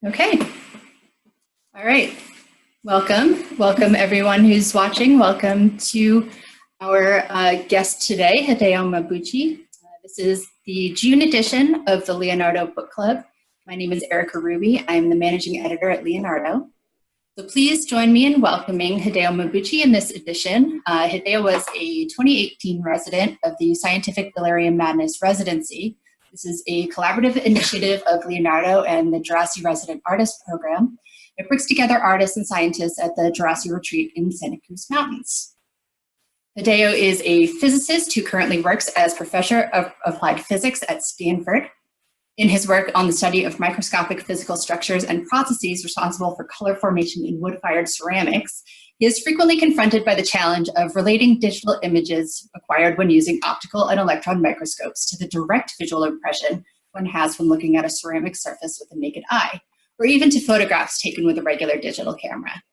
Okay. All right. Welcome everyone who's watching. Welcome to our guest today, Hideo Mabuchi. This is the June edition of the Leonardo Book Club. My name is Erica Ruby. I'm the managing editor at Leonardo. So please join me in welcoming Hideo Mabuchi in this edition. Hideo was a 2018 resident of the Scientific Delirium Madness Residency. This is a collaborative initiative of Leonardo and the Djerassi Resident Artist Program. It brings together artists and scientists at the Djerassi Retreat in Santa Cruz Mountains. Hideo is a physicist who currently works as professor of applied physics at Stanford. In his work on the study of microscopic physical structures and processes responsible for color formation in wood-fired ceramics, he is frequently confronted by the challenge of relating digital images acquired when using optical and electron microscopes to the direct visual impression one has when looking at a ceramic surface with the naked eye, or even to photographs taken with a regular digital camera.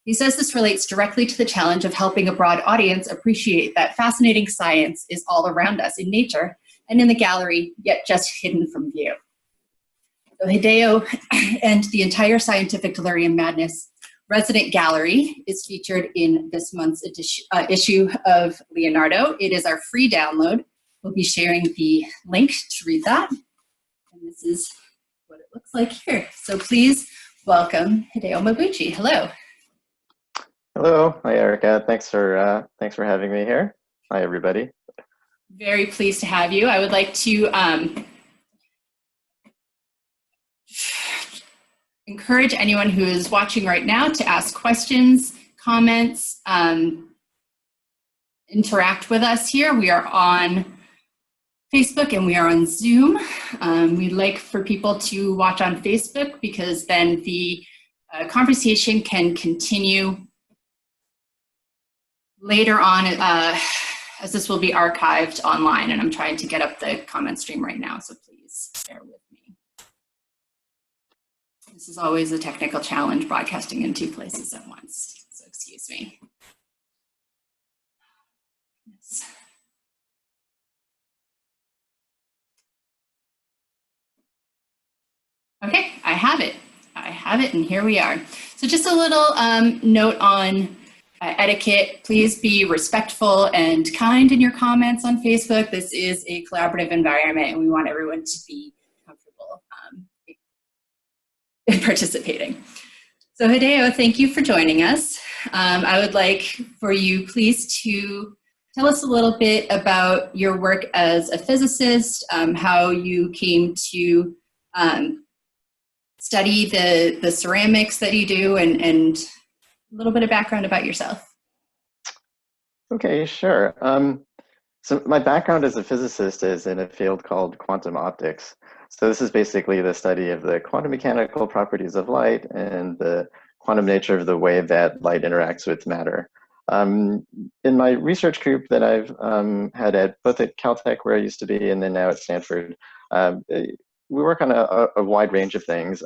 He says this relates directly to the challenge of helping a broad audience appreciate that fascinating science is all around us in nature and in the gallery, yet just hidden from view. So Hideo and the entire Scientific Delirium Madness Resident Gallery is featured in this month's issue of Leonardo. It is our free download. We'll be sharing the link to read that. And this is what it looks like here. So please welcome Hideo Mabuchi. Hello. Hello. Hi, Erica. Thanks for having me here. Hi, everybody. Very pleased to have you. I would like to encourage anyone who is watching right now to ask questions, comments, interact with us here. We are on Facebook and we are on Zoom. We'd like for people to watch on Facebook because then the conversation can continue later on as this will be archived online, and I'm trying to get up the comment stream right now, so please bear with me. This is always a technical challenge, broadcasting in two places at once, so excuse me. Yes. Okay, I have it, and here we are. So just a little note on etiquette. Please be respectful and kind in your comments on Facebook. This is a collaborative environment and we want everyone to be comfortable in participating. So Hideo, thank you for joining us. I would like for you please to tell us a little bit about your work as a physicist, how you came to study the ceramics that you do, and a little bit of background about yourself. Okay, sure. So my background as a physicist is in a field called quantum optics. So this is basically the study of the quantum mechanical properties of light and the quantum nature of the way that light interacts with matter. In my research group that I've had at both at Caltech, where I used to be, and then now at Stanford, we work on a wide range of things.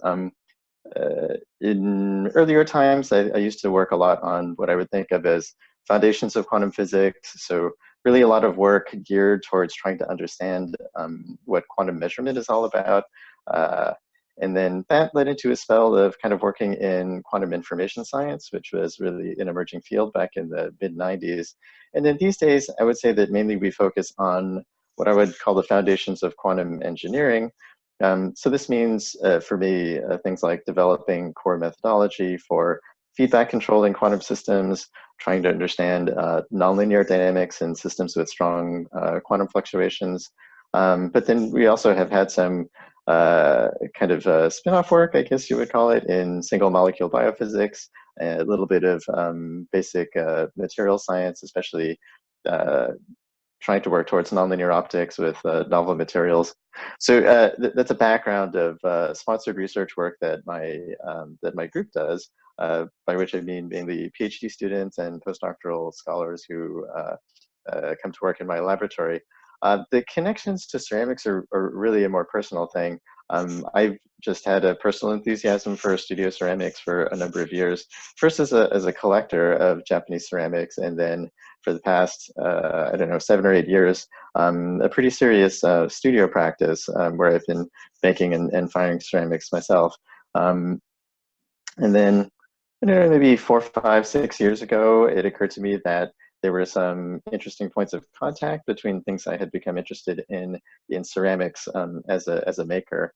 In earlier times, I used to work a lot on what I would think of as foundations of quantum physics. So really a lot of work geared towards trying to understand what quantum measurement is all about. And then that led into a spell of kind of working in quantum information science, which was really an emerging field back in the mid-90s. And then these days, I would say that mainly we focus on what I would call the foundations of quantum engineering. So this means, for me, things like developing core methodology for feedback control in quantum systems, trying to understand nonlinear dynamics in systems with strong quantum fluctuations. But then we also have had some kind of spin-off work, I guess you would call it, in single molecule biophysics, a little bit of basic material science, especially trying to work towards nonlinear optics with novel materials. So that's a background of sponsored research work that my group does, by which I mean mainly PhD students and postdoctoral scholars who come to work in my laboratory. The connections to ceramics are really a more personal thing. I've just had a personal enthusiasm for studio ceramics for a number of years. First as a collector of Japanese ceramics, and then for the past, I don't know, 7 or 8 years, a pretty serious studio practice where I've been making and firing ceramics myself. And then, maybe 4, 5, 6 years ago, it occurred to me that there were some interesting points of contact between things I had become interested in ceramics as a maker.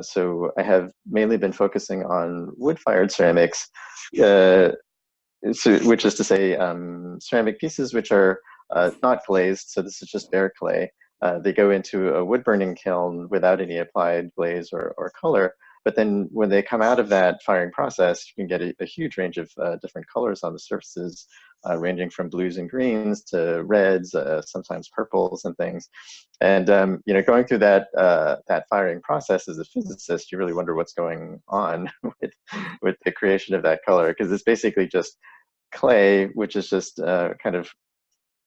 So I have mainly been focusing on wood-fired ceramics, which is to say ceramic pieces which are not glazed. So this is just bare clay. They go into a wood burning kiln without any applied glaze or color. But then when they come out of that firing process, you can get a huge range of different colors on the surfaces, ranging from blues and greens to reds, sometimes purples and things. And going through that firing process as a physicist, you really wonder what's going on with the creation of that color, because it's basically just clay, which is just kind of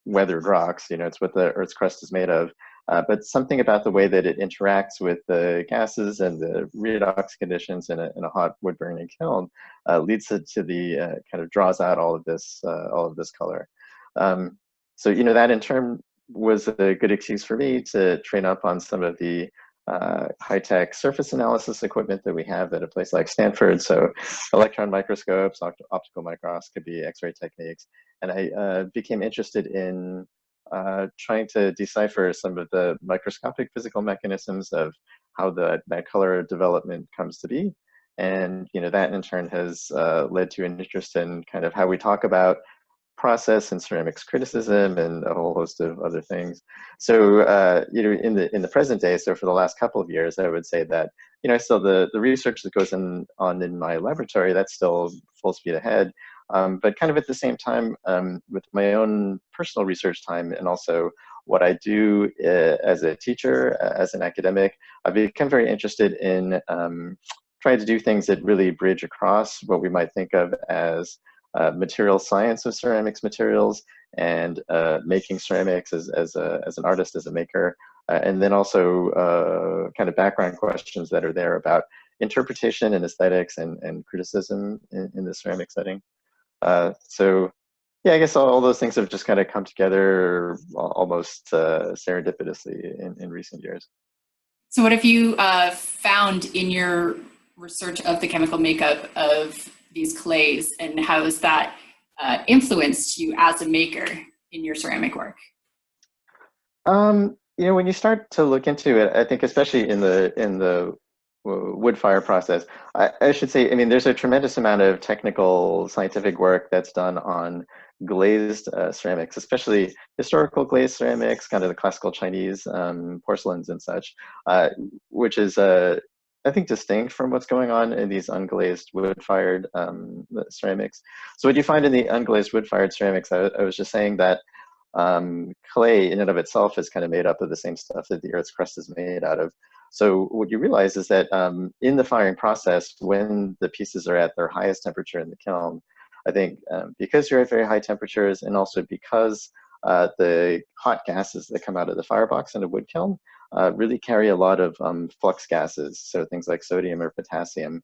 weathered rocks. It's what the Earth's crust is made of. But something about the way that it interacts with the gases and the redox conditions in a hot wood burning kiln leads it to the kind of draws out all of this color. So that in turn was a good excuse for me to train up on some of the high-tech surface analysis equipment that we have at a place like Stanford. So electron microscopes, optical microscopy, X-ray techniques. And I became interested in trying to decipher some of the microscopic physical mechanisms of how that color development comes to be. And that in turn has led to an interest in kind of how we talk about process and ceramics criticism and a whole host of other things. So in the present day, so for the last couple of years, I would say that still the research that goes on in my laboratory, that's still full speed ahead. But kind of at the same time, with my own personal research time and also what I do as a teacher, as an academic, I've become very interested in trying to do things that really bridge across what we might think of as material science of ceramics materials and making ceramics as an artist, as a maker, and then also kind of background questions that are there about interpretation and aesthetics and criticism in the ceramic setting. So yeah, I guess all those things have just kind of come together almost serendipitously in recent years. So what have you found in your research of the chemical makeup of these clays, and how has that influenced you as a maker in your ceramic work? When you start to look into it, I think especially in the wood fire process, I should say, I mean, there's a tremendous amount of technical scientific work that's done on glazed ceramics, especially historical glazed ceramics, kind of the classical Chinese porcelains and such, which is I think distinct from what's going on in these unglazed wood-fired ceramics. So what you find in the unglazed wood-fired ceramics, I was just saying that clay in and of itself is kind of made up of the same stuff that the Earth's crust is made out of. So what you realize is that in the firing process, when the pieces are at their highest temperature in the kiln, I think because you're at very high temperatures, and also because the hot gases that come out of the firebox in a wood kiln really carry a lot of flux gases, so things like sodium or potassium.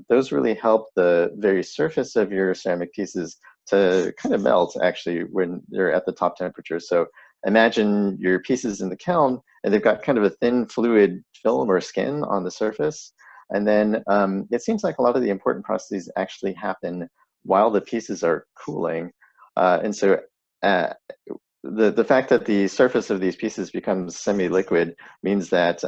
Those really help the very surface of your ceramic pieces to kind of melt, actually, when they're at the top temperature. So imagine your pieces in the kiln, and they've got kind of a thin fluid film or skin on the surface. And then it seems like a lot of the important processes actually happen while the pieces are cooling. And so the fact that the surface of these pieces becomes semi-liquid means that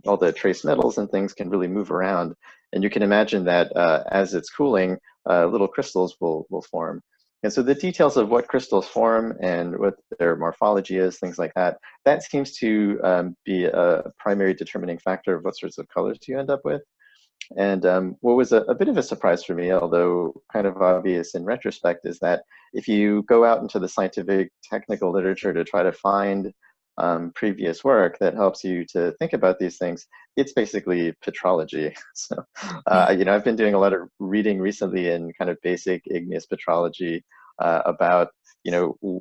all the trace metals and things can really move around. And you can imagine that as it's cooling, little crystals will form. And so the details of what crystals form and what their morphology is, things like that, that seems to be a primary determining factor of what sorts of colors you end up with. And what was a bit of a surprise for me, although kind of obvious in retrospect, is that if you go out into the scientific technical literature to try to find previous work that helps you to think about these things, it's basically petrology. So, I've been doing a lot of reading recently in kind of basic igneous petrology about,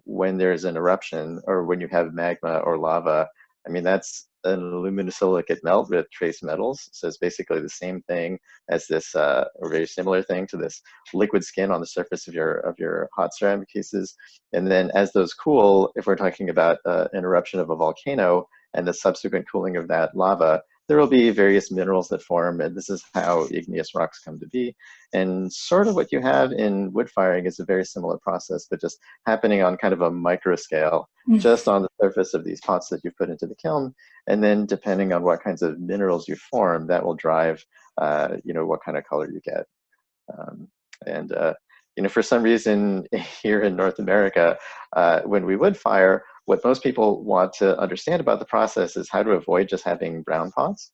when there's an eruption or when you have magma or lava. I mean, that's an aluminosilicate melt with trace metals. So it's basically the same thing as this, or very similar thing to this liquid skin on the surface of your hot ceramic pieces. And then as those cool, if we're talking about an eruption of a volcano and the subsequent cooling of that lava, there will be various minerals that form, and this is how igneous rocks come to be. And sort of what you have in wood firing is a very similar process, but just happening on kind of a micro scale, just on the surface of these pots that you've put into the kiln. And then depending on what kinds of minerals you form, that will drive, what kind of color you get. Um, and for some reason here in North America, when we wood fire, what most people want to understand about the process is how to avoid just having brown pots.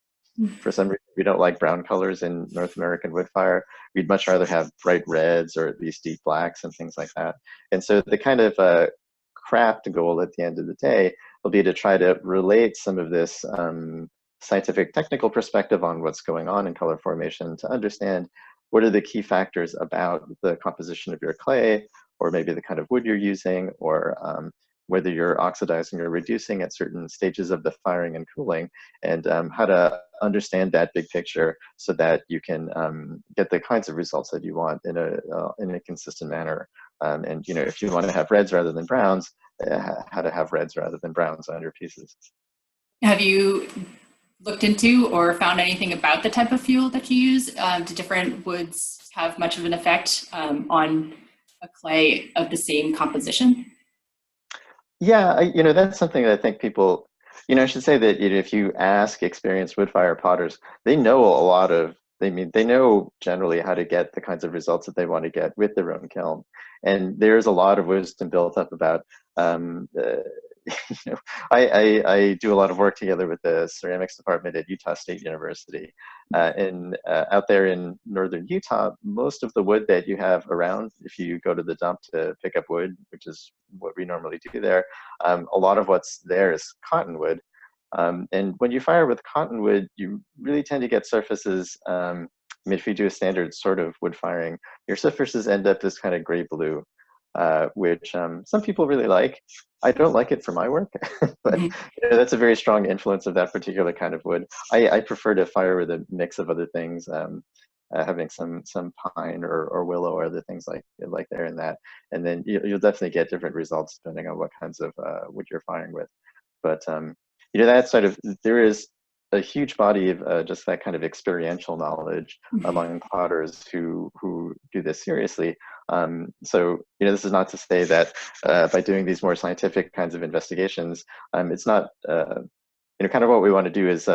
For some reason, we don't like brown colors in North American wood fire. We'd much rather have bright reds or at least deep blacks and things like that. And so the kind of craft goal at the end of the day will be to try to relate some of this scientific technical perspective on what's going on in color formation to understand what are the key factors about the composition of your clay, or maybe the kind of wood you're using, or whether you're oxidizing or reducing at certain stages of the firing and cooling, and how to understand that big picture so that you can get the kinds of results that you want in a consistent manner. And if you want to have reds rather than browns, how to have reds rather than browns on your pieces. Have you looked into or found anything about the type of fuel that you use? Do different woods have much of an effect on a clay of the same composition? Yeah, that's something that I think people, I should say that if you ask experienced wood fire potters, they know a lot of, they know generally how to get the kinds of results that they want to get with their own kiln. And there's a lot of wisdom built up about, I do a lot of work together with the ceramics department at Utah State University. And out there in northern Utah, most of the wood that you have around, if you go to the dump to pick up wood, which is what we normally do there, a lot of what's there is cottonwood. And when you fire with cottonwood, you really tend to get surfaces. If you do a standard sort of wood firing, your surfaces end up this kind of gray-blue, which some people really like. I don't like it for my work, but that's a very strong influence of that particular kind of wood. I prefer to fire with a mix of other things, having some pine or willow or other things like there in that, and then you'll definitely get different results depending on what kinds of wood you're firing with. But that sort of, there is a huge body of just that kind of experiential knowledge among potters who do this seriously. So this is not to say that by doing these more scientific kinds of investigations, it's not kind of what we want to do is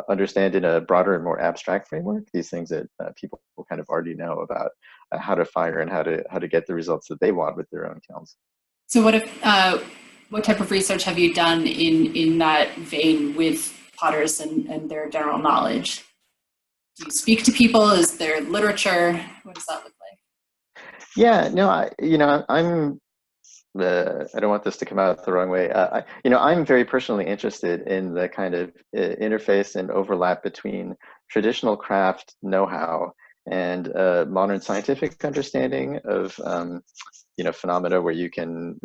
understand in a broader and more abstract framework these things that people kind of already know about how to fire and how to get the results that they want with their own kilns. So what type of research have you done in that vein with potters and their general knowledge? Do you speak to people? Is there literature? What does that look like? Yeah, no, I'm. I don't want this to come out the wrong way. I'm very personally interested in the kind of interface and overlap between traditional craft know-how and modern scientific understanding of phenomena where you can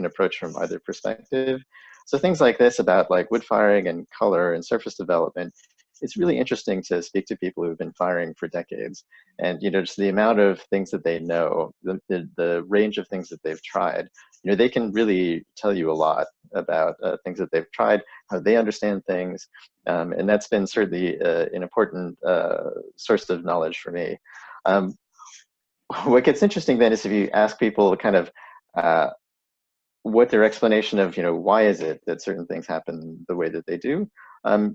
approach from either perspective. So things like this about like wood firing and color and surface development, it's really interesting to speak to people who've been firing for decades, and just the amount of things that they know, the range of things that they've tried. They can really tell you a lot about things that they've tried, how they understand things, and that's been certainly an important source of knowledge for me. What gets interesting then is if you ask people kind of what their explanation of, why is it that certain things happen the way that they do,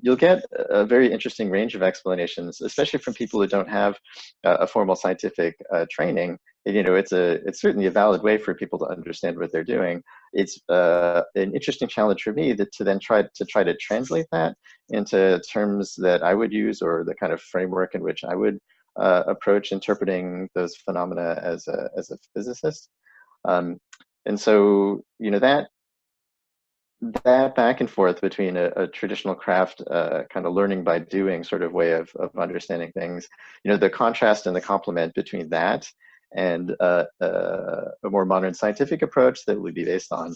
you'll get a very interesting range of explanations, especially from people who don't have a formal scientific training. It's certainly a valid way for people to understand what they're doing. It's an interesting challenge for me to then try to translate that into terms that I would use, or the kind of framework in which I would approach interpreting those phenomena as a physicist. And so, that back and forth between a traditional craft kind of learning by doing sort of way of understanding things, the contrast and the complement between that and a more modern scientific approach that would be based on,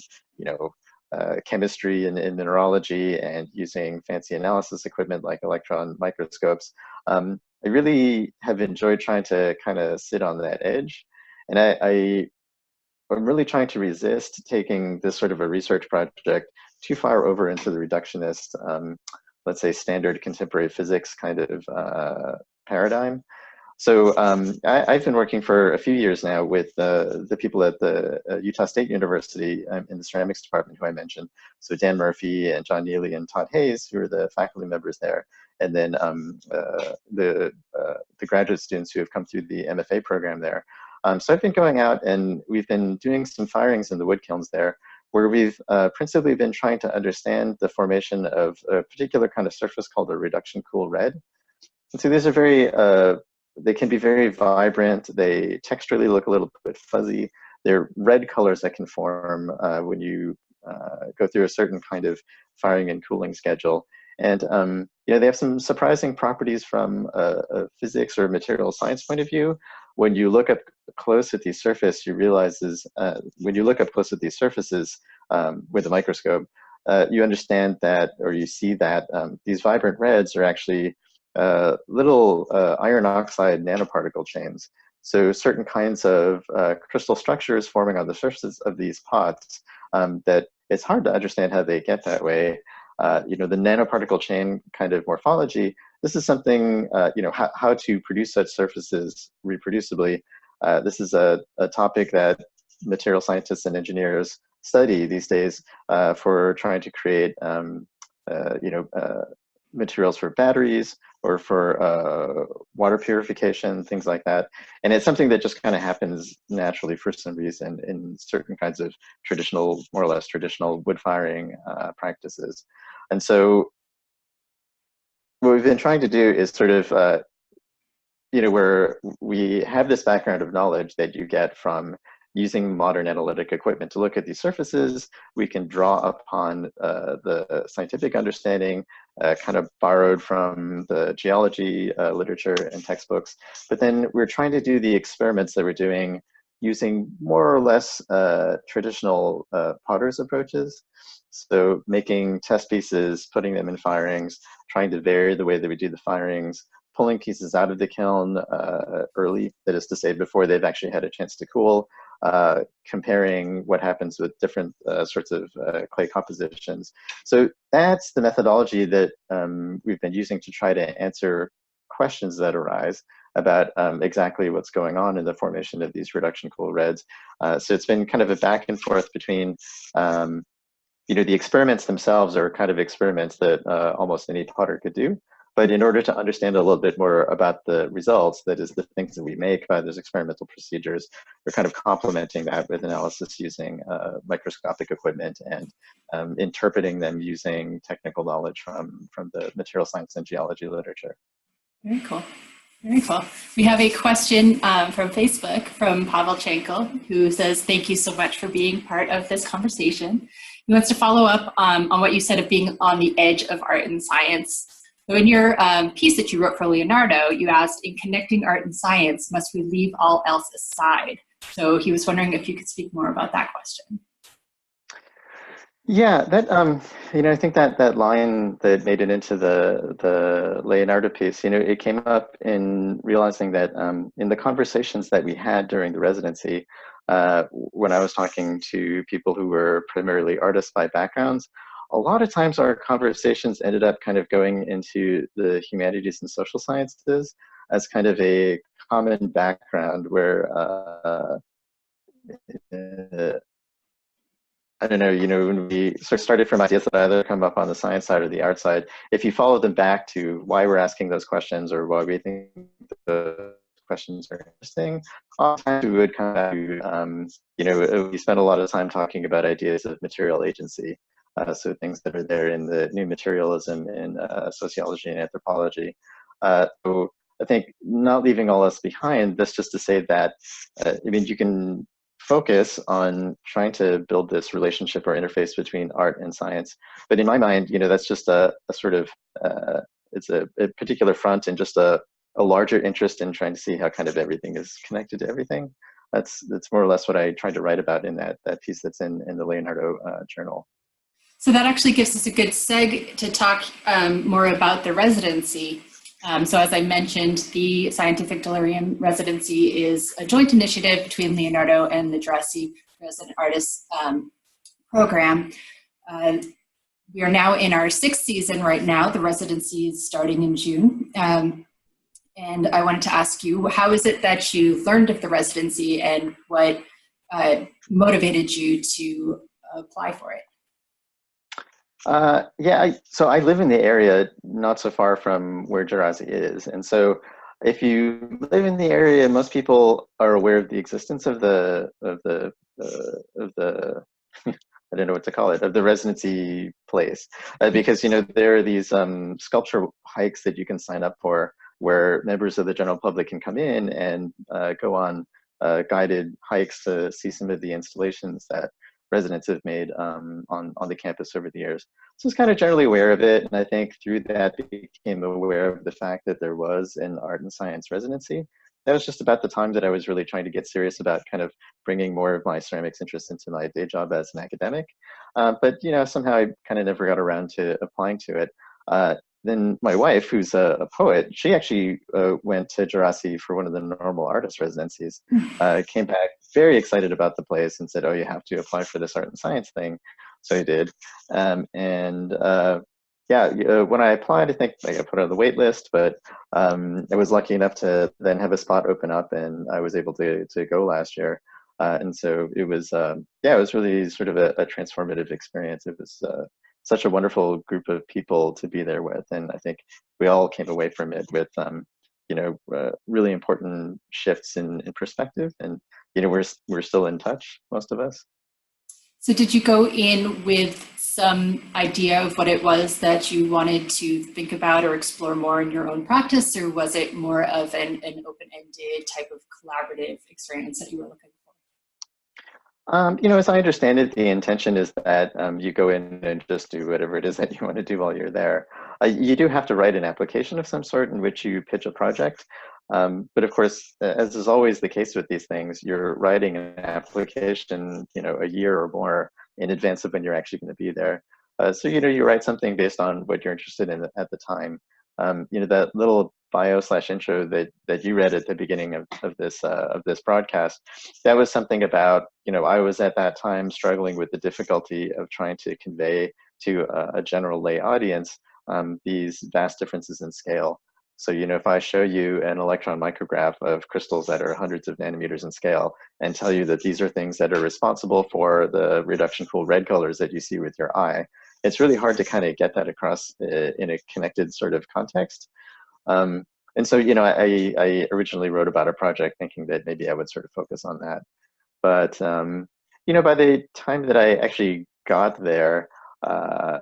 chemistry and mineralogy and using fancy analysis equipment like electron microscopes. I really have enjoyed trying to kind of sit on that edge. And I'm really trying to resist taking this sort of a research project too far over into the reductionist let's say, standard contemporary physics kind of paradigm. So I've been working for a few years now with the people at the Utah State University in the ceramics department who I mentioned. So Dan Murphy and John Neely and Todd Hayes, who are the faculty members there, and then the graduate students who have come through the MFA program there. So I've been going out and we've been doing some firings in the wood kilns there, where we've principally been trying to understand the formation of a particular kind of surface called a reduction cool red. And so these are very, they can be very vibrant. They texturally look a little bit fuzzy. They're red colors that can form when you go through a certain kind of firing and cooling schedule. And you know, they have some surprising properties from a physics or material science point of view. When you look up close at these surfaces, you realize when you look up close at these surfaces with a microscope, you understand that, or you see that these vibrant reds are actually little iron oxide nanoparticle chains. So certain kinds of crystal structures forming on the surfaces of these pots that it's hard to understand how they get that way. You know, the nanoparticle chain kind of morphology, this is something, you know, how to produce such surfaces reproducibly. This is a topic that material scientists and engineers study these days for trying to create, you know, materials for batteries or for water purification, things like that. And it's something that just kind of happens naturally for some reason in certain kinds of traditional, more or less traditional wood firing practices. And so what we've been trying to do is sort of, you know, where we have this background of knowledge that you get from using modern analytic equipment to look at these surfaces. We can draw upon the scientific understanding kind of borrowed from the geology literature and textbooks. But then we're trying to do the experiments that we're doing using more or less traditional potter's approaches. So making test pieces, putting them in firings, trying to vary the way that we do the firings, pulling pieces out of the kiln early, that is to say, before they've actually had a chance to cool, comparing what happens with different sorts of clay compositions. So that's the methodology that we've been using to try to answer questions that arise about exactly what's going on in the formation of these reduction cool reds. So it's been kind of a back and forth between you know, the experiments themselves are kind of experiments that almost any potter could do. But in order to understand a little bit more about the results, that is the things that we make by those experimental procedures, we're kind of complementing that with analysis using microscopic equipment and interpreting them using technical knowledge from the material science and geology literature. Very cool. Very cool. We have a question from Facebook from Pavel Chenko, who says, thank you so much for being part of this conversation. He wants to follow up on what you said of being on the edge of art and science. So in your piece that you wrote for Leonardo, you asked, in connecting art and science, must we leave all else aside? So he was wondering if you could speak more about that question. Yeah, that you know, I think that line that made it into the Leonardo piece, you know, it came up in realizing that in the conversations that we had during the residency, when I was talking to people who were primarily artists by backgrounds, a lot of times our conversations ended up kind of going into the humanities and social sciences as kind of a common background where I don't know, you know, when we sort of started from ideas that either come up on the science side or the art side, if you follow them back to why we're asking those questions or why we think the questions are interesting, oftentimes we would come back to, you know, we spent a lot of time talking about ideas of material agency. So things that are there in the new materialism in sociology and anthropology. So I think not leaving all else behind, that's just to say that, I mean, you can focus on trying to build this relationship or interface between art and science. But in my mind, you know, that's just a sort of, it's a particular front and just a larger interest in trying to see how kind of everything is connected to everything. That's more or less what I tried to write about in that piece that's in the Leonardo journal. So that actually gives us a good seg to talk more about the residency. So as I mentioned, the Scientific Delirium Residency is a joint initiative between Leonardo and the Djerassi Resident Artist Program. we are now in our 6th season right now. The residency is starting in June. And I wanted to ask you, how is it that you learned of the residency and what motivated you to apply for it? Yeah, so I live in the area not so far from where Djerassi is. And so if you live in the area, most people are aware of the existence of the I don't know what to call it, of the residency place. Because, you know, there are these sculpture hikes that you can sign up for where members of the general public can come in and go on guided hikes to see some of the installations that residents have made on the campus over the years. So I was kind of generally aware of it, and I think through that became aware of the fact that there was an art and science residency. That was just about the time that I was really trying to get serious about kind of bringing more of my ceramics interest into my day job as an academic. But you know, somehow I kind of never got around to applying to it. Then my wife, who's a poet, she actually went to Djerassi for one of the normal artist residencies, came back very excited about the place and said, oh, you have to apply for this art and science thing. So I did. When I applied, I think I got put on the wait list, but I was lucky enough to then have a spot open up, and I was able to go last year. And so it was, it was really sort of a transformative experience. It was such a wonderful group of people to be there with, and I think we all came away from it with, really important shifts in perspective, and you know, we're still in touch, most of us. So did you go in with some idea of what it was that you wanted to think about or explore more in your own practice, or was it more of an open-ended type of collaborative experience that you were looking for? You know, as I understand it, the intention is that you go in and just do whatever it is that you want to do while you're there. You do have to write an application of some sort in which you pitch a project. But of course, as is always the case with these things, you're writing an application, you know, a year or more in advance of when you're actually going to be there. So, you know, you write something based on what you're interested in at the time. You know, that little bio/intro that you read at the beginning of this broadcast, that was something about, you know, I was at that time struggling with the difficulty of trying to convey to a general lay audience these vast differences in scale. So, you know, if I show you an electron micrograph of crystals that are hundreds of nanometers in scale and tell you that these are things that are responsible for the reduction cool red colors that you see with your eye, it's really hard to kind of get that across in a connected sort of context. And so, you know, I originally wrote about a project thinking that maybe I would sort of focus on that. But, you know, by the time that I actually got there, uh,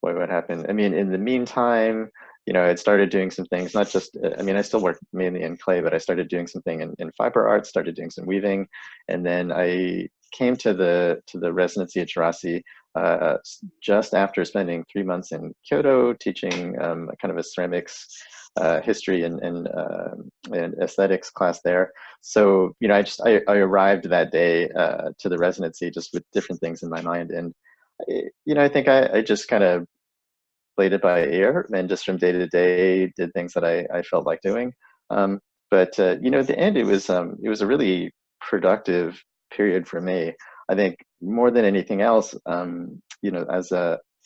boy, what happened? I mean, in the meantime, you know, I had started doing some things, not just, I mean, I still work mainly in clay, but I started doing something in fiber art, started doing some weaving. And then I came to the residency at Djerassi just after spending 3 months in Kyoto teaching kind of a ceramics history and aesthetics class there. So, you know, I arrived that day to the residency just with different things in my mind. And, you know, I think I just kind of played it by ear and just from day to day did things that I felt like doing. But you know, at the end, it was a really productive period for me. I think more than anything else, you know, as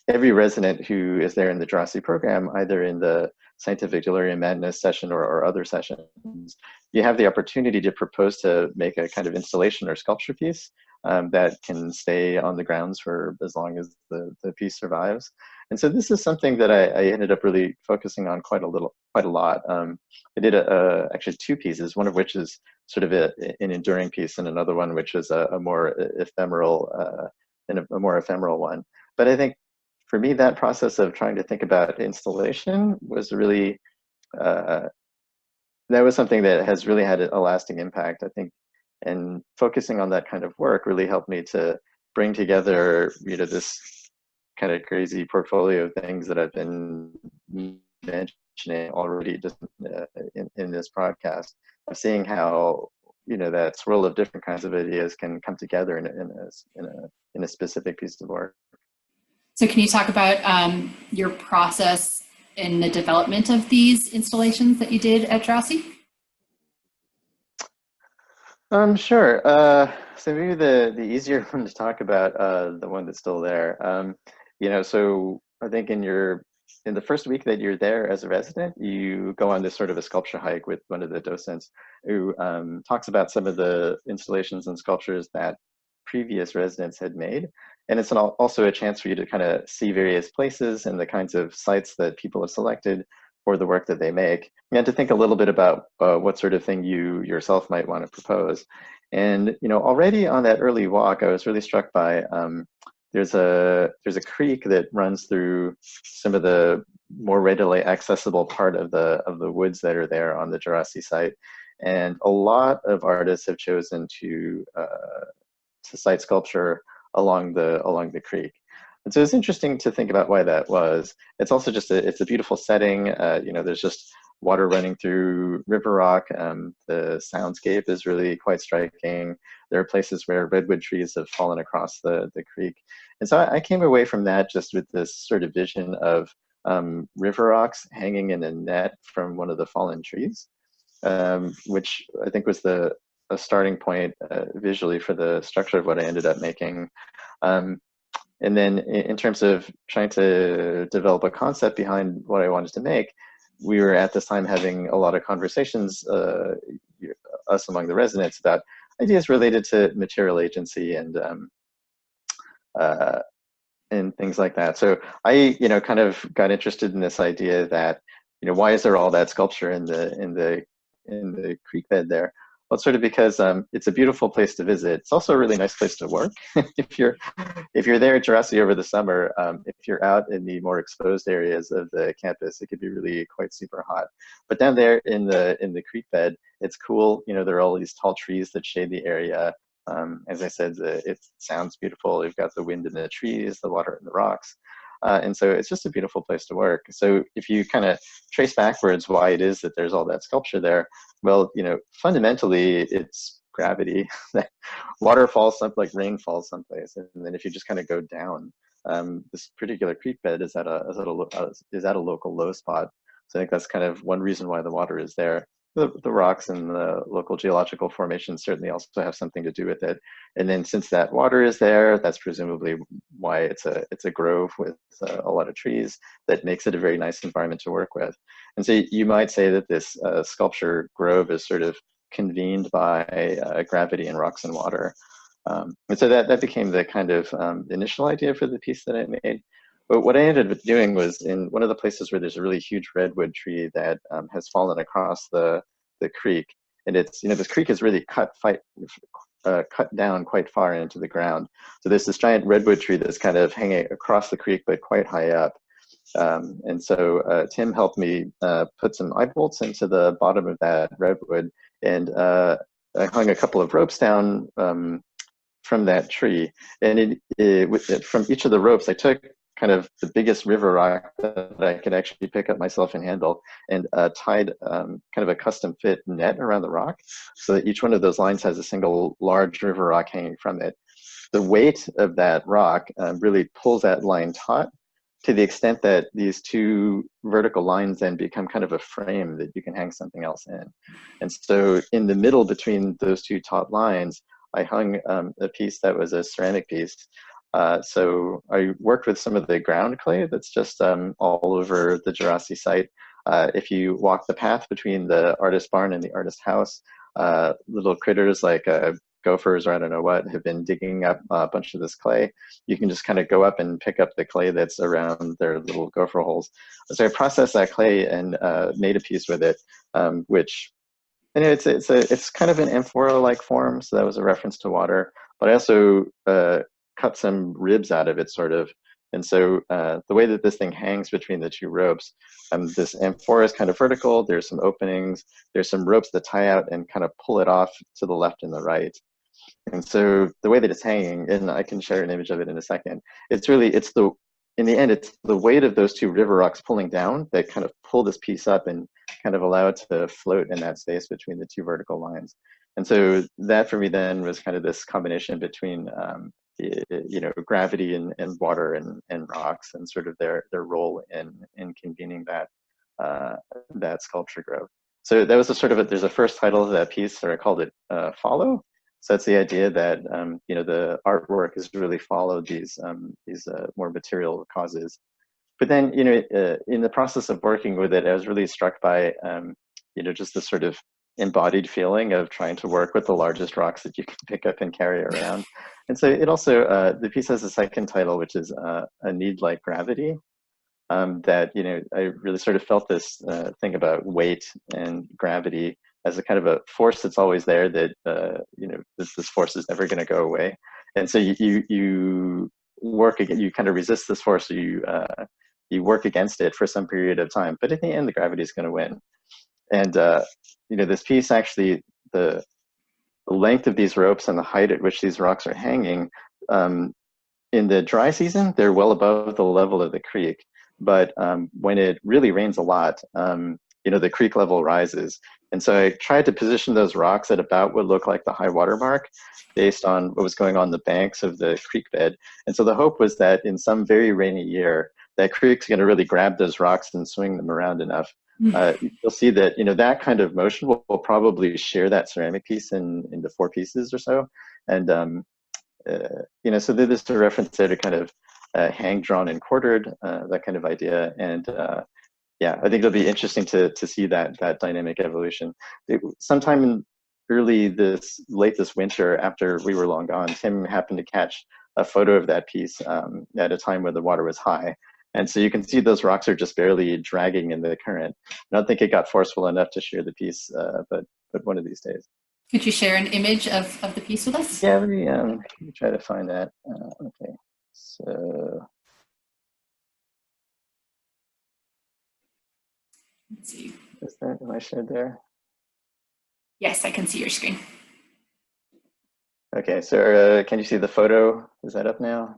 every resident who is there in the Djerassi program, either in the Scientific Delirium Madness session or other sessions, you have the opportunity to propose to make a kind of installation or sculpture piece that can stay on the grounds for as long as the piece survives. And so this is something that I ended up really focusing on quite a lot. I did actually 2 pieces, one of which is sort of an enduring piece, and another one which is a more ephemeral, a more ephemeral one. But I think for me, that process of trying to think about installation was really that was something that has really had a lasting impact, I think. And focusing on that kind of work really helped me to bring together, you know, this kind of crazy portfolio of things that I've been mentioning already just in this podcast, of seeing how, you know, that swirl of different kinds of ideas can come together in a specific piece of work. So can you talk about your process in the development of these installations that you did at Djerassi? Sure. So maybe the easier one to talk about, the one that's still there. So I think in the first week that you're there as a resident, you go on this sort of a sculpture hike with one of the docents who talks about some of the installations and sculptures that previous residents had made. And it's also a chance for you to kind of see various places and the kinds of sites that people have selected for the work that they make, and to think a little bit about what sort of thing you yourself might want to propose. And already on that early walk, I was really struck by there's a creek that runs through some of the more readily accessible part of the woods that are there on the Djerassi site, and a lot of artists have chosen to site sculpture along the creek. And so it's interesting to think about why that was. It's also just it's a beautiful setting. There's just water running through river rock. The soundscape is really quite striking. There are places where redwood trees have fallen across the creek. And so I came away from that just with this sort of vision of river rocks hanging in a net from one of the fallen trees, which I think was a starting point visually for the structure of what I ended up making. And then in terms of trying to develop a concept behind what I wanted to make, we were at this time having a lot of conversations, us among the residents, about ideas related to material agency and things like that. So I, kind of got interested in this idea that, why is there all that sculpture in the creek bed there? Well, it's sort of because it's a beautiful place to visit. It's also a really nice place to work. if you're there at Djerassi over the summer, if you're out in the more exposed areas of the campus, it could be really quite super hot. But down there in the creek bed, it's cool. There are all these tall trees that shade the area. As I said, it sounds beautiful. You've got the wind in the trees, the water in the rocks. And so it's just a beautiful place to work. So if you kind of trace backwards why it is that there's all that sculpture there, well, fundamentally it's gravity. Water falls like rain falls someplace, and then if you just kind of go down, this particular creek bed is at a local low spot. So I think that's kind of one reason why the water is there. The rocks and the local geological formations certainly also have something to do with it. And then since that water is there, that's presumably why it's a grove with a lot of trees that makes it a very nice environment to work with. And so you might say that this sculpture grove is sort of convened by gravity and rocks and water. And so that became the kind of initial idea for the piece that I made. But what I ended up doing was in one of the places where there's a really huge redwood tree that has fallen across the creek. And it's, this creek is really cut down quite far into the ground. So there's this giant redwood tree that's kind of hanging across the creek, but quite high up. And so Tim helped me put some eye bolts into the bottom of that redwood, and I hung a couple of ropes down from that tree. And from each of the ropes, I took kind of the biggest river rock that I could actually pick up myself and handle, and tied kind of a custom fit net around the rock, so that each one of those lines has a single large river rock hanging from it. The weight of that rock really pulls that line taut, to the extent that these two vertical lines then become kind of a frame that you can hang something else in. And so in the middle between those two taut lines, I hung a piece that was a ceramic piece. So I worked with some of the ground clay that's just all over the Djerassi site. If you walk the path between the artist barn and the artist house, little critters like gophers or I don't know what have been digging up a bunch of this clay. You can just kind of go up and pick up the clay that's around their little gopher holes. So I processed that clay and made a piece with it, which it's kind of an amphora-like form, so that was a reference to water. But I also cut some ribs out of it, sort of. And so the way that this thing hangs between the two ropes, this amphora is kind of vertical. There's some openings. There's some ropes that tie out and kind of pull it off to the left and the right. And so the way that it's hanging, and I can share an image of it in a second, in the end, it's the weight of those two river rocks pulling down that kind of pull this piece up and kind of allow it to float in that space between the two vertical lines. And so that for me then was kind of this combination between gravity and water and rocks, and sort of their role in convening that sculpture grove. So that was there's a first title of that piece, or I called it Follow. So it's the idea that you know, the artwork has really followed these more material causes. But then, you know, in the process of working with it, I was really struck by you know, just the sort of embodied feeling of trying to work with the largest rocks that you can pick up and carry around. And so it also, the piece has a second title, which is A Need Like Gravity. That, you know, I really sort of felt this thing about weight and gravity as a kind of a force that's always there, that you know, this force is never going to go away. And so you work again, you kind of resist this force, so you work against it for some period of time, but in the end the gravity is going to win. And you know, this piece actually, the length of these ropes and the height at which these rocks are hanging, in the dry season, they're well above the level of the creek. But when it really rains a lot, you know, the creek level rises. And so I tried to position those rocks at about what looked like the high water mark based on what was going on the banks of the creek bed. And so the hope was that in some very rainy year, that creek's going to really grab those rocks and swing them around enough. You'll see that, you know, that kind of motion will probably shear that ceramic piece into 4 pieces or so. And you know, so there's a reference there to kind of hang, drawn, and quartered, that kind of idea. And yeah, I think it'll be interesting to see that dynamic evolution. Sometime in late this winter, after we were long gone, Tim happened to catch a photo of that piece at a time where the water was high. And so you can see those rocks are just barely dragging in the current. I don't think it got forceful enough to shear the piece, but one of these days. Could you share an image of the piece with us? Yeah, let me try to find that. Okay, so Let's see. is that, am I shared there? Yes, I can see your screen. Okay, so can you see the photo? Is that up now?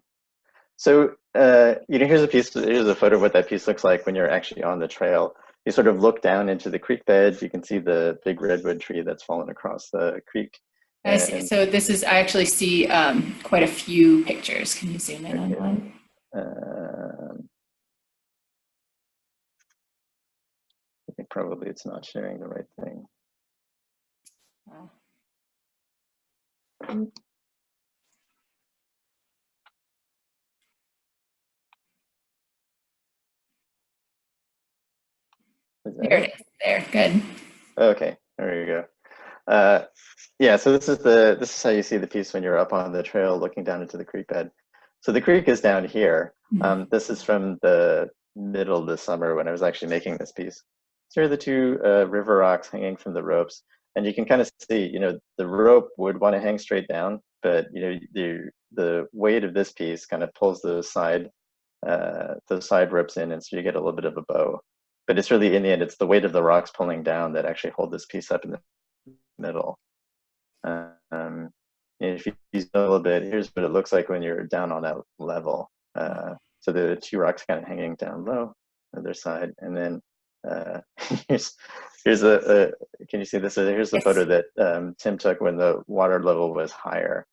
So you know, here's a photo of what that piece looks like when you're actually on the trail. You sort of look down into the creek bed. You can see the big redwood tree that's fallen across the creek. I see. So this is, I actually see quite a few pictures. Can you zoom in on one? I think probably it's not sharing the right thing. There it is. There, good. Okay, there you go. Yeah, so this is how you see the piece when you're up on the trail looking down into the creek bed. So the creek is down here. This is from the middle of the summer when I was actually making this piece. So here are the 2 river rocks hanging from the ropes, and you can kind of see, you know, the rope would want to hang straight down, but you know, the weight of this piece kind of pulls those side ropes in, and so you get a little bit of a bow. But it's really, in the end, it's the weight of the rocks pulling down that actually hold this piece up in the middle. If you use a little bit, here's what it looks like when you're down on that level. So the 2 rocks kind of hanging down low on their side, and then here's a can you see this? Here's the photo that Tim took when the water level was higher.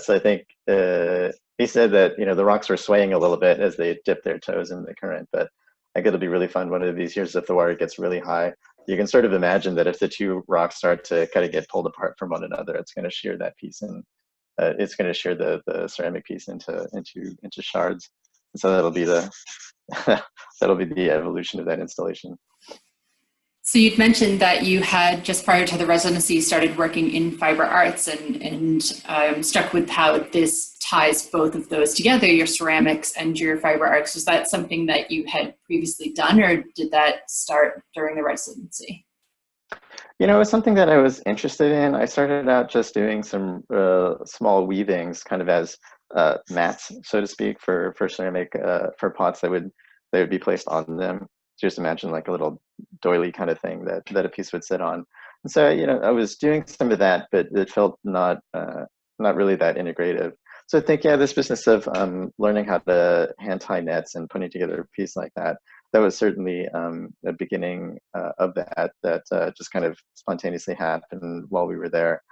So I think he said that, you know, the rocks were swaying a little bit as they dipped their toes in the current, but I think it'll be really fun one of these years if the water gets really high. You can sort of imagine that if the 2 rocks start to kind of get pulled apart from one another, it's going to shear that piece, and it's going to shear the ceramic piece into shards. And so that'll be the that'll be the evolution of that installation. So you'd mentioned that you had, just prior to the residency, started working in fiber arts, and I'm struck with how this ties both of those together, your ceramics and your fiber arts. Was that something that you had previously done, or did that start during the residency? You know, it's something that I was interested in. I started out just doing some small weavings, kind of as mats, so to speak, for ceramic, for pots that would be placed on them. Just imagine like a little doily kind of thing that a piece would sit on. And so, you know, I was doing some of that, but it felt not really that integrative. So I think, yeah, this business of learning how to hand tie nets and putting together a piece like that, that was certainly the beginning of that just kind of spontaneously happened while we were there.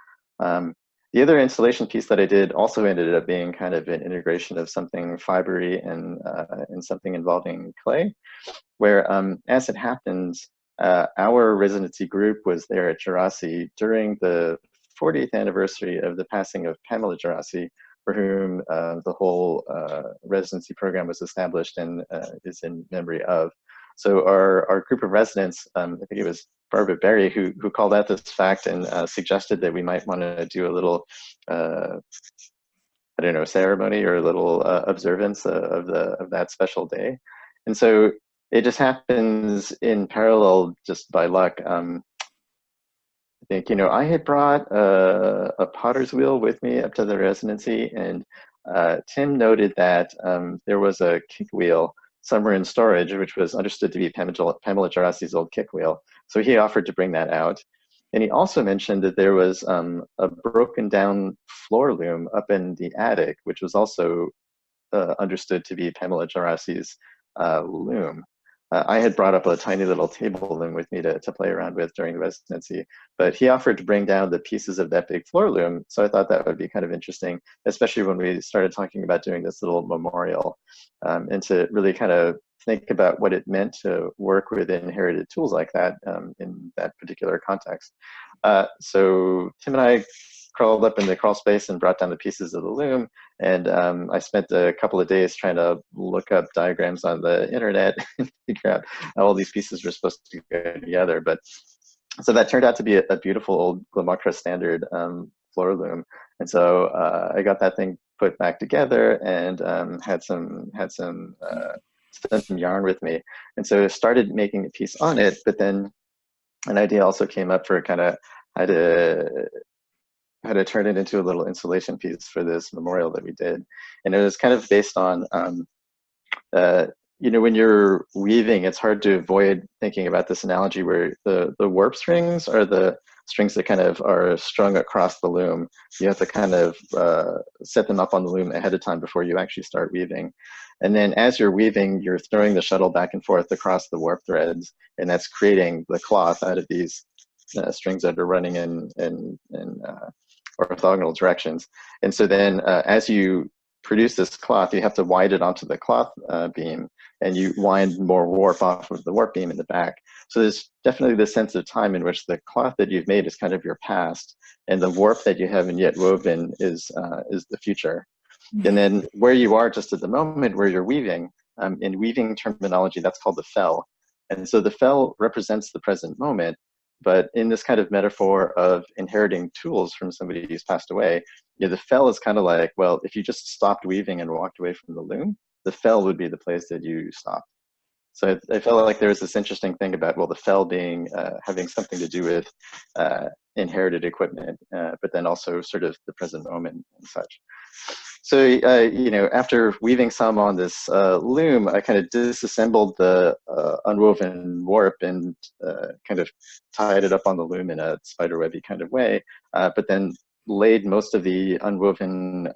The other installation piece that I did also ended up being kind of an integration of something fibery and something involving clay, where as it happens, our residency group was there at Djerassi during the 40th anniversary of the passing of Pamela Djerassi, for whom the whole residency program was established and is in memory of. So our group of residents, I think it was Barbara Berry who called out this fact and suggested that we might want to do a little, I don't know, ceremony or a little observance of that special day. And so it just happens in parallel, just by luck. I think, you know, I had brought a potter's wheel with me up to the residency, and Tim noted that there was a kick wheel somewhere in storage, which was understood to be Pamela Djerassi's old kick wheel. So he offered to bring that out. And he also mentioned that there was a broken down floor loom up in the attic, which was also understood to be Pamela Djerassi's loom. I had brought up a tiny little table loom with me to play around with during the residency, but he offered to bring down the pieces of that big floor loom. So I thought that would be kind of interesting, especially when we started talking about doing this little memorial, and to really kind of think about what it meant to work with inherited tools like that in that particular context. So Tim and I crawled up in the crawl space and brought down the pieces of the loom. And I spent a couple of days trying to look up diagrams on the internet and figure out how all these pieces were supposed to go together. But so that turned out to be a beautiful old Glamacra standard floor loom. And so I got that thing put back together and had some yarn with me. And so I started making a piece on it, but then an idea also came up for kind of how to turn it into a little installation piece for this memorial that we did. And it was kind of based on, you know, when you're weaving, it's hard to avoid thinking about this analogy where the warp strings are the strings that kind of are strung across the loom. You have to kind of set them up on the loom ahead of time before you actually start weaving. And then as you're weaving, you're throwing the shuttle back and forth across the warp threads, and that's creating the cloth out of these strings that are running in orthogonal directions. And so then as you produce this cloth, you have to wind it onto the cloth beam, and you wind more warp off of the warp beam in the back. So there's definitely this sense of time in which the cloth that you've made is kind of your past, and the warp that you haven't yet woven is the future. Mm-hmm. And then where you are just at the moment where you're weaving, in weaving terminology, that's called the fell. And so the fell represents the present moment. But in this kind of metaphor of inheriting tools from somebody who's passed away, you know, the fell is kind of like, well, if you just stopped weaving and walked away from the loom, the fell would be the place that you stopped. So I felt like there was this interesting thing about, well, the fell being having something to do with inherited equipment, but then also sort of the present moment and such. So, you know, after weaving some on this loom, I kind of disassembled the unwoven warp and kind of tied it up on the loom in a spiderwebby kind of way, but then laid most of the unwoven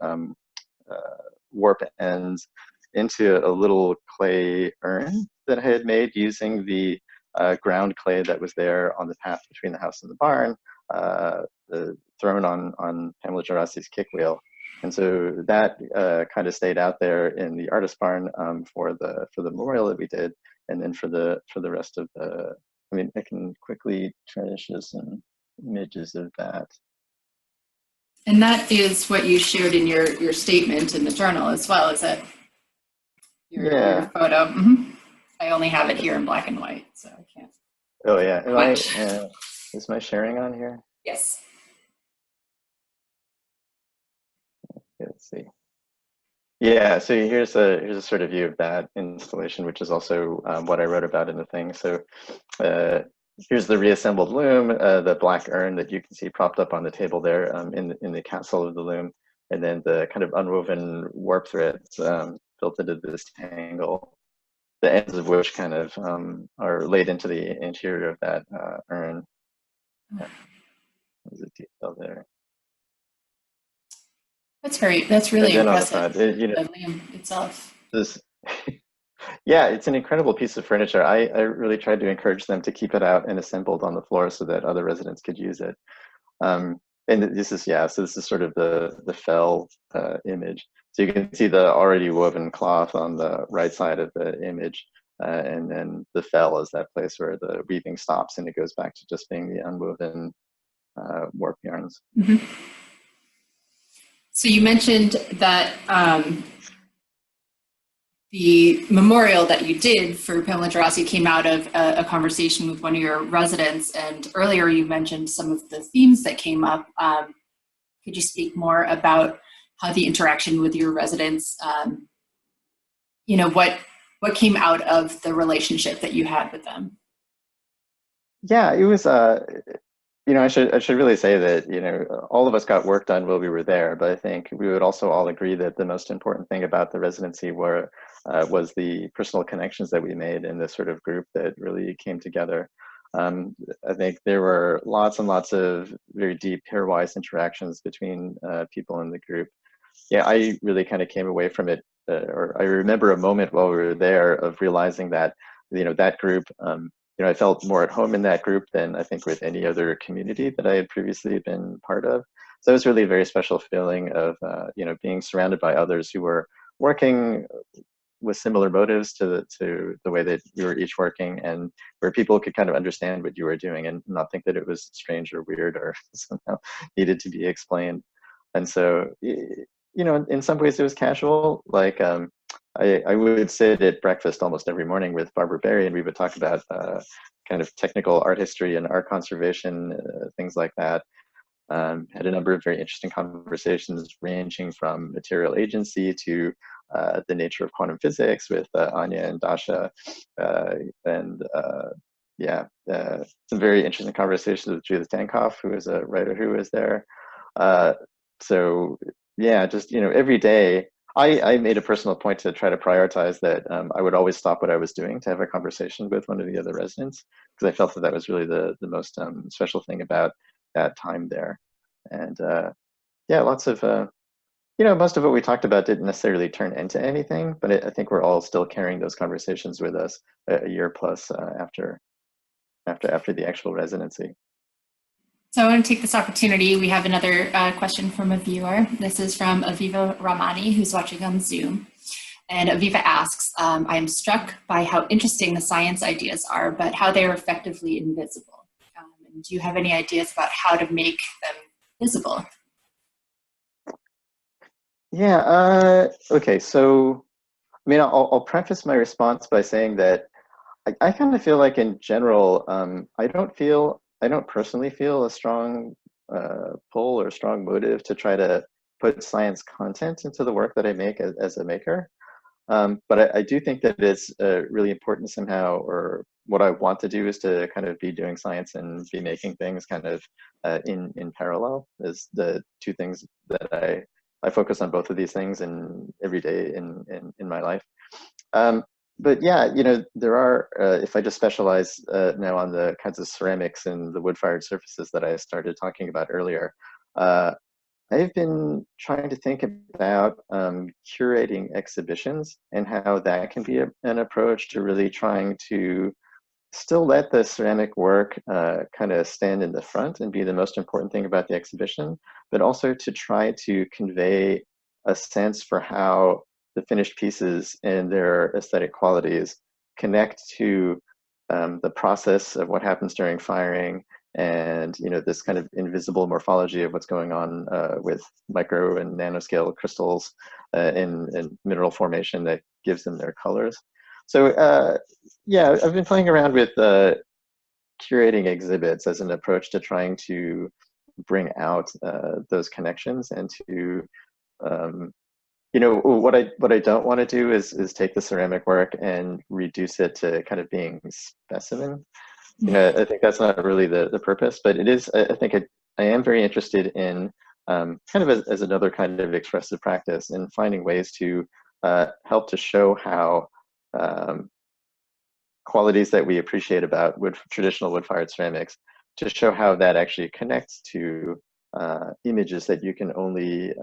warp ends into a little clay urn that I had made using the ground clay that was there on the path between the house and the barn, thrown on Pamela Djerassi's kick wheel. And so that kind of stayed out there in the artist barn for the memorial that we did, and then for the rest of the. I mean, I can quickly try to show some images of that. And that is what you shared in your statement in the journal as well, is that your photo? Mm-hmm. I only have it here in black and white, so I can't. Oh yeah, is my sharing on here? Yes. Let's see. Yeah, so here's a sort of view of that installation, which is also what I wrote about in the thing. So here's the reassembled loom, the black urn that you can see propped up on the table there in the capsule of the loom, and then the kind of unwoven warp threads built into this tangle, the ends of which kind of are laid into the interior of that urn. There's a detail there. That's really impressive. You know, the loom itself. This, yeah, it's an incredible piece of furniture. I really tried to encourage them to keep it out and assembled on the floor so that other residents could use it. And this is this is sort of the fell image. So you can see the already woven cloth on the right side of the image, and then the fell is that place where the weaving stops and it goes back to just being the unwoven warp yarn interactions. Mm-hmm. So you mentioned that the memorial that you did for Pamela Djerassi came out of a conversation with one of your residents, and earlier you mentioned some of the themes that came up. Could you speak more about how the interaction with your residents, what came out of the relationship that you had with them? Yeah, it was, I should really say that, all of us got work done while we were there, but I think we would also all agree that the most important thing about the residency was the personal connections that we made in this sort of group that really came together. I think there were lots and lots of very deep pairwise interactions between people in the group. Yeah, I really kind of came away from it, or I remember a moment while we were there of realizing that, that group, I felt more at home in that group than I think with any other community that I had previously been part of. So it was really a very special feeling of, being surrounded by others who were working with similar motives to the way that you were each working, and where people could kind of understand what you were doing and not think that it was strange or weird or somehow needed to be explained. And so, in some ways it was casual. Like, I would sit at breakfast almost every morning with Barbara Berry, and we would talk about kind of technical art history and art conservation, things like that. Had a number of very interesting conversations ranging from material agency to the nature of quantum physics with Anya and Dasha. And yeah, some very interesting conversations with Judith Dankoff, who is a writer who was there. So yeah, just, every day, I made a personal point to try to prioritize that. I would always stop what I was doing to have a conversation with one of the other residents, because I felt that that was really the most special thing about that time there. And yeah, lots of, most of what we talked about didn't necessarily turn into anything, but I think we're all still carrying those conversations with us a year plus after the actual residency. So I want to take this opportunity. We have another question from a viewer. This is from Aviva Ramani, who's watching on Zoom. And Aviva asks, I am struck by how interesting the science ideas are, but how they are effectively invisible. And do you have any ideas about how to make them visible? Yeah, okay, so, I mean, I'll preface my response by saying that I kind of feel like in general, I don't personally feel a strong pull or strong motive to try to put science content into the work that I make as a maker. But I do think that it's really important somehow, or what I want to do is to kind of be doing science and be making things kind of in parallel, is the two things that I focus on, both of these things in every day in my life. But yeah, there are, if I just specialize now on the kinds of ceramics and the wood-fired surfaces that I started talking about earlier, I've been trying to think about curating exhibitions and how that can be an approach to really trying to still let the ceramic work kind of stand in the front and be the most important thing about the exhibition, but also to try to convey a sense for how the finished pieces and their aesthetic qualities connect to the process of what happens during firing, and this kind of invisible morphology of what's going on with micro and nanoscale crystals in mineral formation that gives them their colors. So yeah, I've been playing around with curating exhibits as an approach to trying to bring out those connections, and to what I don't want to do is take the ceramic work and reduce it to kind of being specimen. I think that's not really the purpose, but it is. I think I am very interested in kind of as another kind of expressive practice, in finding ways to help to show how qualities that we appreciate about traditional wood-fired ceramics, to show how that actually connects to images that you can only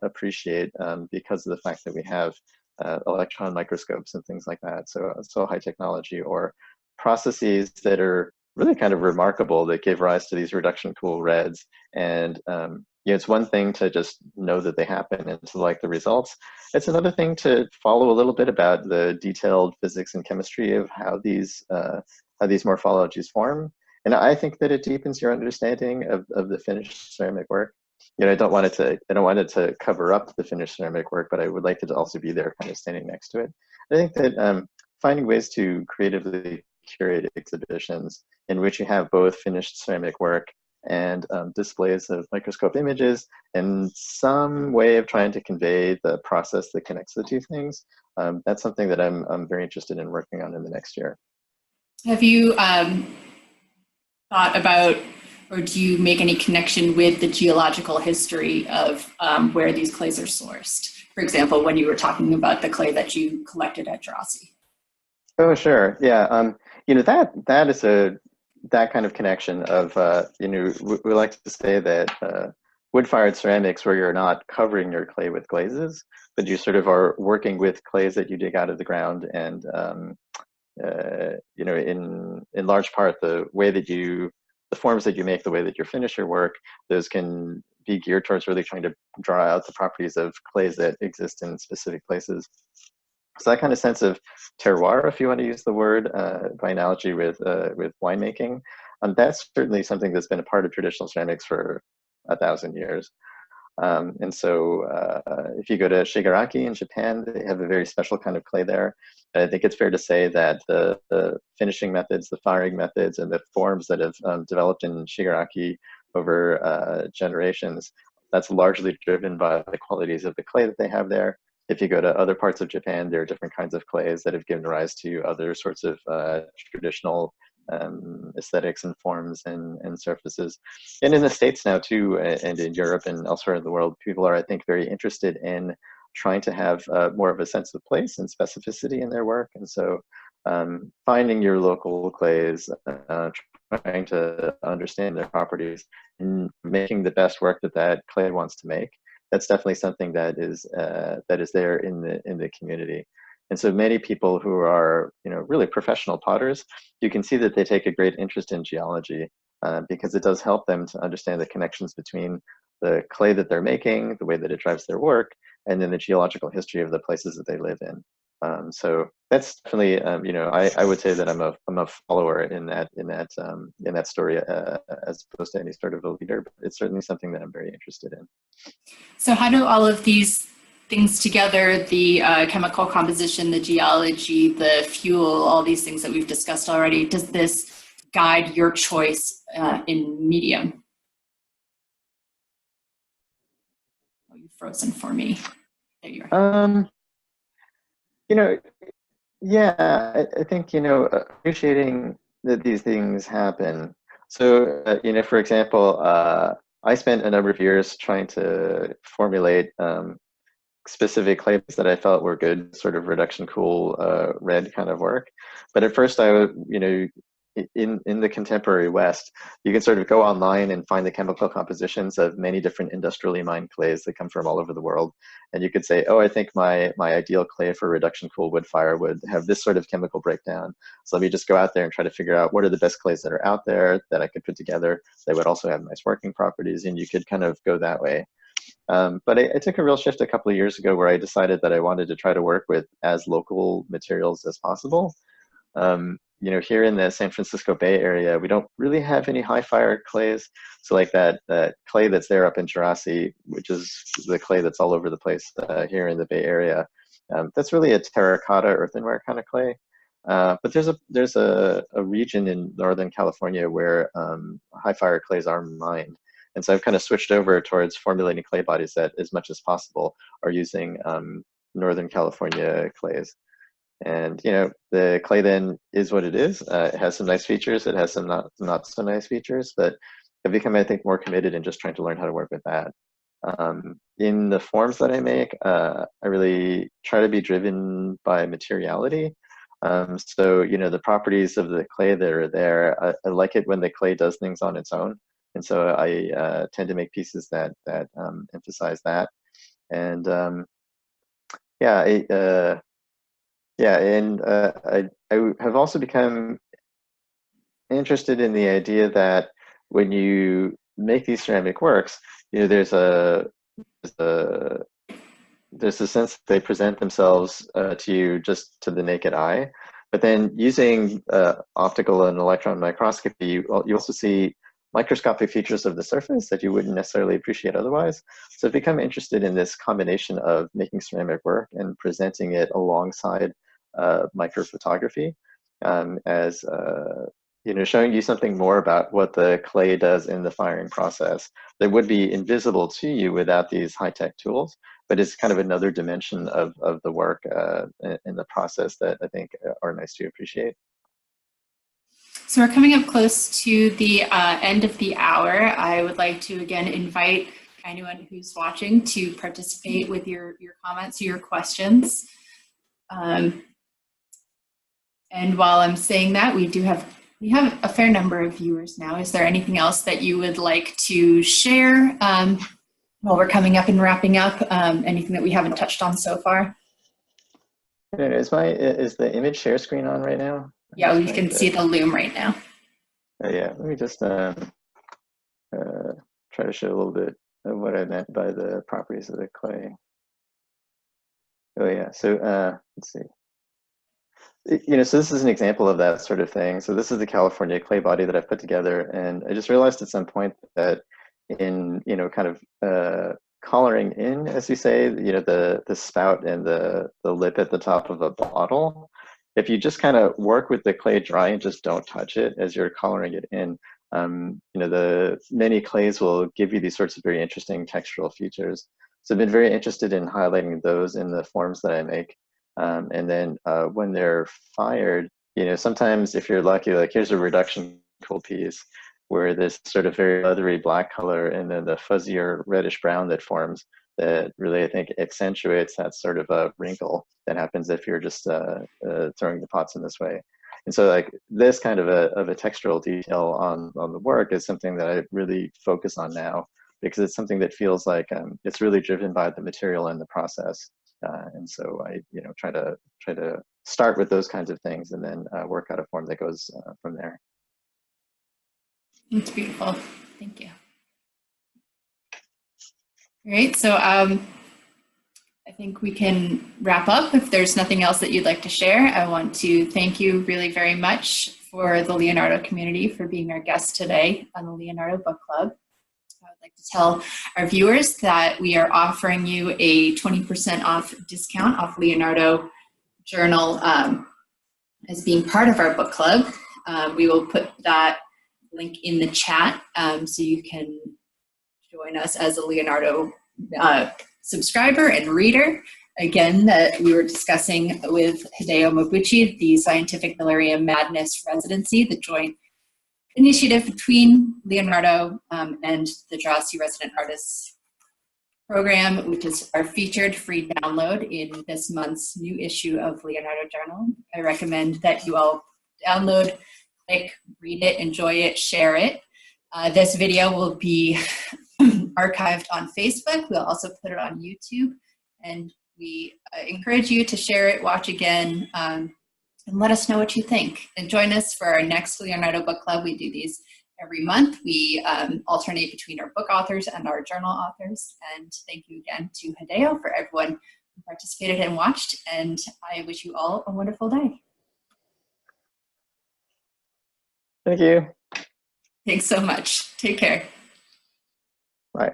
appreciate because of the fact that we have electron microscopes and things like that. So high technology, or processes that are really kind of remarkable, that give rise to these reduction cool reds. And it's one thing to just know that they happen and to like the results. It's another thing to follow a little bit about the detailed physics and chemistry of how these morphologies form, And I think that it deepens your understanding of the finished ceramic work. You know, I don't want it to cover up the finished ceramic work, but I would like it to also be there, kind of standing next to it. I think that finding ways to creatively curate exhibitions in which you have both finished ceramic work and displays of microscope images and some way of trying to convey the process that connects the two things. That's something that I'm very interested in working on in the next year. Have you thought about, or do you make any connection with the geological history of where these clays are sourced? For example, when you were talking about the clay that you collected at Djerassi. Oh, sure. Yeah. You know, that is that kind of connection of, you know, we like to say that wood-fired ceramics, where you're not covering your clay with glazes, but you sort of are working with clays that you dig out of the ground. And, you know, in large part, the forms that you make, the way that you finish your work, those can be geared towards really trying to draw out the properties of clays that exist in specific places. So that kind of sense of terroir, if you want to use the word by analogy with winemaking, that's certainly something that's been a part of traditional ceramics for 1,000 years. And so if you go to Shigaraki in Japan, they have a very special kind of clay there. And I think it's fair to say that the finishing methods, the firing methods, and the forms that have developed in Shigaraki over generations, that's largely driven by the qualities of the clay that they have there. If you go to other parts of Japan, there are different kinds of clays that have given rise to other sorts of traditional aesthetics and forms and surfaces. And in the States now too, and in Europe and elsewhere in the world, people are, I think, very interested in trying to have more of a sense of place and specificity in their work. And so finding your local clays, trying to understand their properties, and making the best work that that clay wants to make, that's definitely something that is there in the community. And so many people who are, you know, really professional potters, you can see that they take a great interest in geology because it does help them to understand the connections between the clay that they're making, the way that it drives their work, and then the geological history of the places that they live in. So that's definitely, you know, I would say that I'm a follower in that story as opposed to any sort of a leader. But it's certainly something that I'm very interested in. So how do all of these things together, the chemical composition, the geology, the fuel, all these things that we've discussed already, does this guide your choice in medium? Oh, you've frozen for me. There you are. You know, yeah, I think, you know, appreciating that these things happen. So, you know, for example, I spent a number of years trying to formulate specific claims that I felt were good, sort of reduction cool, red kind of work. But at first I would, you know, in the contemporary West, you can sort of go online and find the chemical compositions of many different industrially mined clays that come from all over the world. And you could say, oh, I think my ideal clay for reduction cool wood fire would have this sort of chemical breakdown. So let me just go out there and try to figure out what are the best clays that are out there that I could put together that would also have nice working properties. And you could kind of go that way. But I took a real shift a couple of years ago where I decided that I wanted to try to work with as local materials as possible. You know, here in the San Francisco Bay Area, we don't really have any high fire clays. So like that clay that's there up in Djerassi, which is the clay that's all over the place here in the Bay Area, that's really a terracotta earthenware kind of clay. But there's a region in Northern California where high fire clays are mined. And so I've kind of switched over towards formulating clay bodies that, as much as possible, are using Northern California clays. And, you know, the clay then is what it is. It has some nice features. It has some not so nice features, but I've become, I think, more committed in just trying to learn how to work with that. In the forms that I make, I really try to be driven by materiality. So, you know, the properties of the clay that are there, I like it when the clay does things on its own. And so I tend to make pieces that emphasize that. And yeah, yeah, and I have also become interested in the idea that when you make these ceramic works, you know, there's a sense that they present themselves to you just to the naked eye, But then using optical and electron microscopy, you also see microscopic features of the surface that you wouldn't necessarily appreciate otherwise. So I've become interested in this combination of making ceramic work and presenting it alongside microphotography as showing you something more about what the clay does in the firing process that would be invisible to you without these high-tech tools, but it's kind of another dimension of the work in the process that I think are nice to appreciate. So we're coming up close to the end of the hour. I would like to again invite anyone who's watching to participate with your comments or your questions. And while I'm saying that, we have a fair number of viewers now. Is there anything else that you would like to share while we're coming up and wrapping up? Anything that we haven't touched on so far? Is the image share screen on right now? Yeah, we can see the loom right now. Yeah, let me just try to show a little bit of what I meant by the properties of the clay. Oh yeah, so let's see. So this is an example of that sort of thing. So this is the California clay body that I've put together, and I just realized at some point that in kind of collaring in, as you say, the spout and the lip at the top of a bottle, if you just kind of work with the clay dry and just don't touch it as you're collaring it in, the many clays will give you these sorts of very interesting textural features. So I've been very interested in highlighting those in the forms that I make. And then when they're fired, sometimes if you're lucky, like here's a reduction tool piece where this sort of very leathery black color and then the fuzzier reddish brown that forms that really, I think, accentuates that sort of a wrinkle that happens if you're just throwing the pots in this way. And so like this kind of a textural detail on the work is something that I really focus on now, because it's something that feels like it's really driven by the material and the process. And so I try to start with those kinds of things and then work out a form that goes from there. It's beautiful. Thank you. All right, so I think we can wrap up. If there's nothing else that you'd like to share, I want to thank you really very much for the Leonardo community for being our guest today on the Leonardo Book Club. I would like to tell our viewers that we are offering you a 20% off discount off Leonardo Journal as being part of our book club. We will put that link in the chat so you can join us as a Leonardo subscriber and reader. Again, we were discussing with Hideo Mabuchi the Scientific Delirium Madness Residency, the joint initiative between Leonardo and the Djerassi Resident Artists program, which is our featured free download in this month's new issue of Leonardo Journal. I recommend that you all download, click, read it, enjoy it, share it. This video will be archived on Facebook. We'll also put it on YouTube, and we encourage you to share it, watch again, and let us know what you think. And join us for our next Leonardo Book Club. We do these every month. We alternate between our book authors and our journal authors. And thank you again to Hideo for everyone who participated and watched. And I wish you all a wonderful day. Thank you. Thanks so much. Take care. Bye.